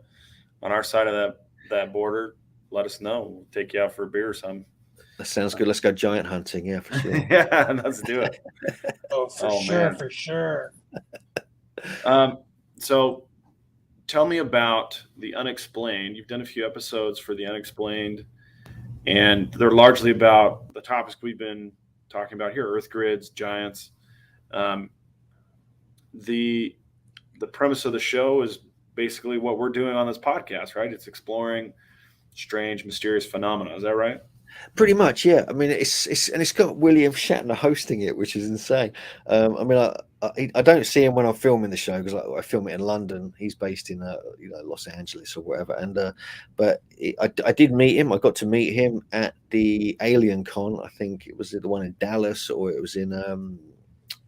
border, let us know. We'll take you out for a beer or something. That sounds good. Let's go giant hunting. Yeah, for sure. Yeah, let's do it. For sure. So tell me about the Unexplained. You've done a few episodes for the Unexplained, and they're largely about the topics we've been talking about here: Earth grids, giants. The premise of the show is basically what we're doing on this podcast, right? It's exploring strange, mysterious phenomena. Is that right? Pretty much, yeah. I mean, it's got William Shatner hosting it, which is insane. I mean, I don't see him when I'm filming the show, because I film it in London. He's based in Los Angeles or whatever. And but I did meet him. I got to meet him at the Alien Con. I think it was the one in Dallas, or it was in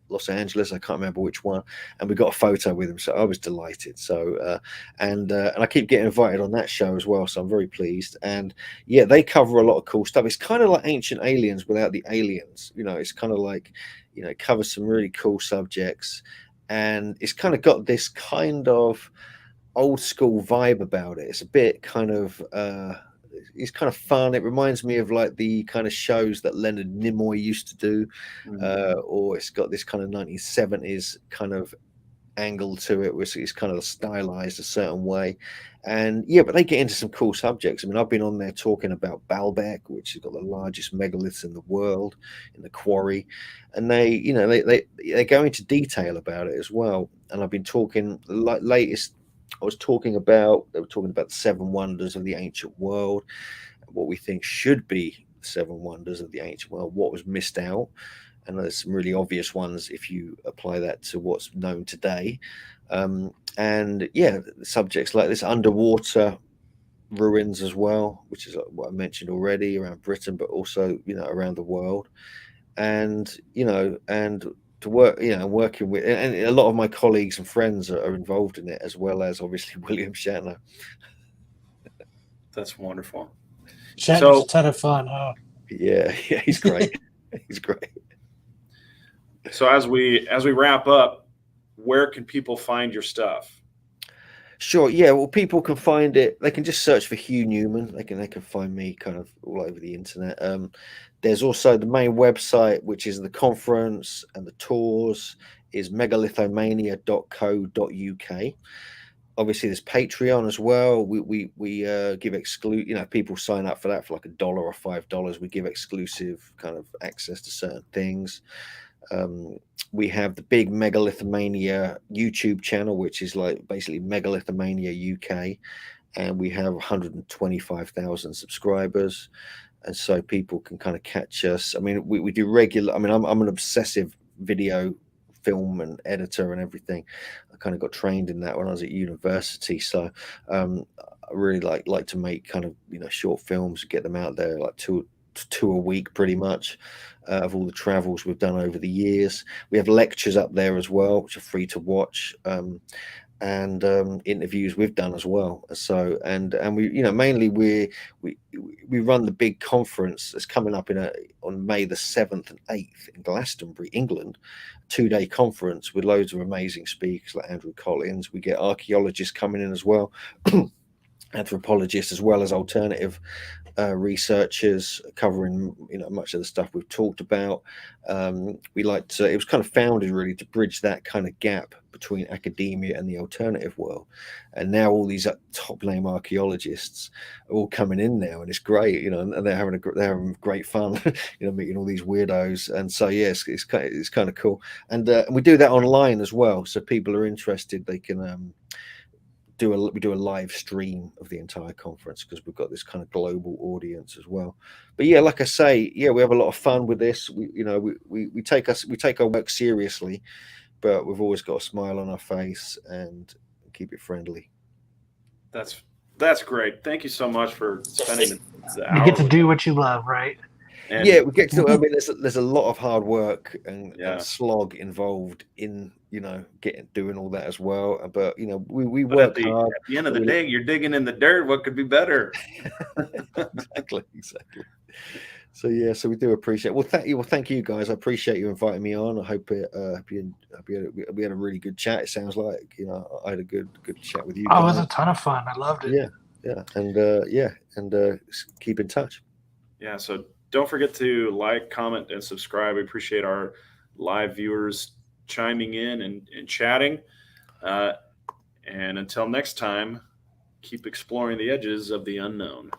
Los Angeles. I can't remember which one. And we got a photo with him, so I was delighted. So and I keep getting invited on that show as well, so I'm very pleased. And yeah, they cover a lot of cool stuff. It's kind of like Ancient Aliens without the aliens. It's kind of like, it covers some really cool subjects, and it's kind of got this kind of old school vibe about it. It's a bit kind of it's kind of fun. It reminds me of like the kind of shows that Leonard Nimoy used to do, or it's got this kind of 1970s kind of angle to it, which is kind of stylized a certain way. And yeah, but they get into some cool subjects. I mean, I've been on there talking about Baalbek, which has got the largest megaliths in the world in the quarry, and they go into detail about it as well. And I've been talking latest. They were talking about the seven wonders of the ancient world, what we think should be the seven wonders of the ancient world, what was missed out. And there's some really obvious ones if you apply that to what's known today. And yeah, subjects like this, underwater ruins as well, which is what I mentioned already around Britain, but also, around the world. And, and to work, working with, and a lot of my colleagues and friends are involved in it, as well as obviously William Shatner. That's wonderful. Shatner's a ton of fun, huh? Yeah, he's great. He's great. So as we wrap up, where can people find your stuff? Sure. Yeah. Well, people can find it. They can just search for Hugh Newman. They can find me kind of all over the internet. There's also the main website, which is the conference and the tours, is megalithomania.co.uk. Obviously, there's Patreon as well. We give exclusive. People sign up for that for like $1 or $5. We give exclusive kind of access to certain things. We have the big Megalithomania YouTube channel, which is like basically Megalithomania UK, and we have 125,000 subscribers, and so people can kind of catch us. I mean, we do regular. I mean, I'm an obsessive video film and editor and everything. I kind of got trained in that when I was at university, so I really like to make kind of short films, get them out there, like two a week pretty much, of all the travels we've done over the years. We have lectures up there as well, which are free to watch, and interviews we've done as well. So and we mainly we run the big conference that's coming up on May the 7th and 8th in Glastonbury, England, 2-day conference with loads of amazing speakers like Andrew Collins. We get archaeologists coming in as well, anthropologists, as well as alternative researchers covering much of the stuff we've talked about. We like to, it was kind of founded really to bridge that kind of gap between academia and the alternative world, and now all these top name archaeologists are all coming in now, and it's great, and they're having great fun meeting all these weirdos. And so yes, it's kind of cool, and we do that online as well, so people are interested, they can we do a live stream of the entire conference, because we've got this kind of global audience as well. But yeah, like I say, we have a lot of fun with this. We take our work seriously, but we've always got a smile on our face and keep it friendly. That's great. Thank you so much for spending the hour. You get to do what you love, right? And we get to. I mean, there's a lot of hard work and slog involved in doing all that as well. But we work hard. At the end of the day, you're digging in the dirt. What could be better? Exactly. So yeah, so we do appreciate. Well, thank you guys. I appreciate you inviting me on. I hope we had a really good chat. It sounds like I had a good chat with you. Oh, it was a ton of fun. I loved it. Yeah, and keep in touch. Yeah, so don't forget to like, comment, and subscribe. We appreciate our live viewers chiming in and chatting. And until next time, keep exploring the edges of the unknown.